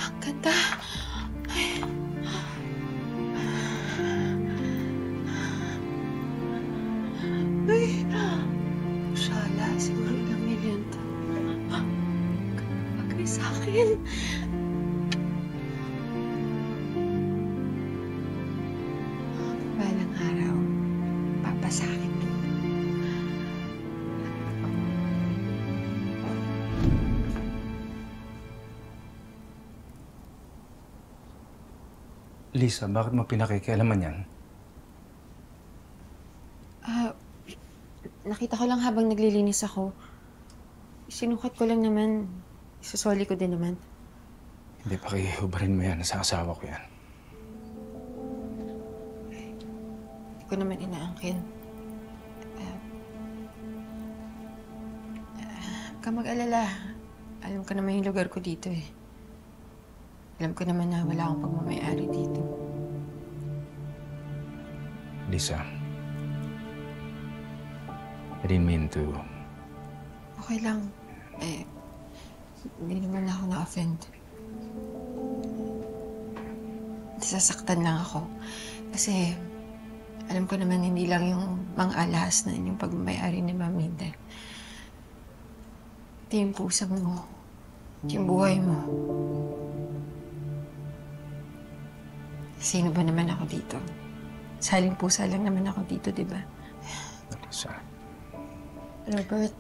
Ang ganda. Ay. Ay. Shala, siguro ilang milyon to. Bagay sa akin. Balang araw, papasakin to. Lisa, bakit mo pinakikialaman yan? Nakita ko lang habang naglilinis ako. Sinukat ko lang naman. Isusoli ko din naman. Hindi, pakihubarin mo yan. Sa asawa ko yan. Hindi ko naman inaangkin. Huwag ka mag-alala. Alam ko naman yung lugar ko dito eh. Alam ko naman na wala akong pagmamayari dito. Lisa, I didn't mean to... Okay lang. Hindi naman ako na-offend. Sasaktan lang ako. Kasi alam ko naman hindi lang yung mang-alas na yung pagmamayari ni Ma'am Minda. Ito yung pusang mo. Yung buhay mo. Sino ba naman ako dito? Saling pusa lang naman ako dito, di ba? Lisa. Robert,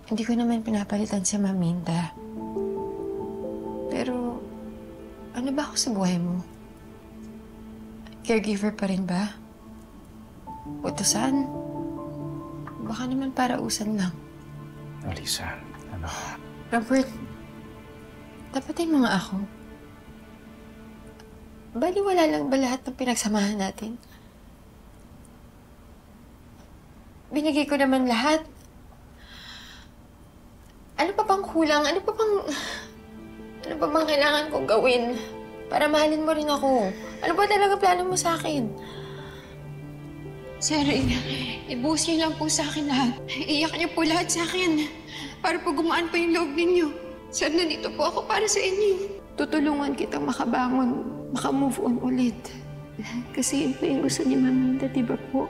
hindi ko naman pinapalitan si Ma'am Minda. Pero, ano ba ako sa buhay mo? Caregiver pa rin ba? Utusan? Baka naman para usan lang. Lisa, ano? Robert, tapatin mo nga ako. Baliwala lang ba lahat ng pinagsamahan natin? Binigay ko naman lahat. Ano pa bang kulang? Ano pa bang kailangan kong gawin para mahalin mo rin ako? Ano ba talaga plano mo sa akin? Sir, ibuhos niyo lang po sa akin lahat. Iyak niyo po lahat sa akin para po gumaan pa yung loob ninyo. Sir, nandito po ako para sa inyo. Tutulungan kitang makabangon, makamove on ulit. Kasi yun po yung gusto ni Ma'am Minda, di ba po?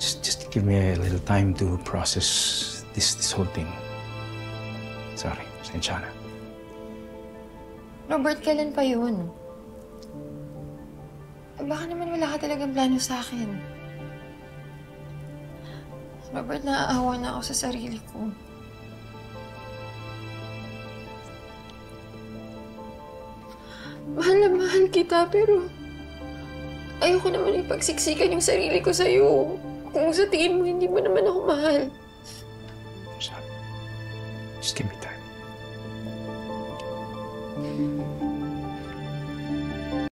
Just give me a little time to process this whole thing. Sorry, pasensya na. Robert, kailan pa yun? Baka naman wala ka talagang plano sa akin. Robert, naaawa na ako sa sarili ko. Mahal na mahal kita, pero ayoko naman ipagsiksikan yung sarili ko sa'yo. Kung sa tingin mo, hindi mo naman ako mahal. Just give me time.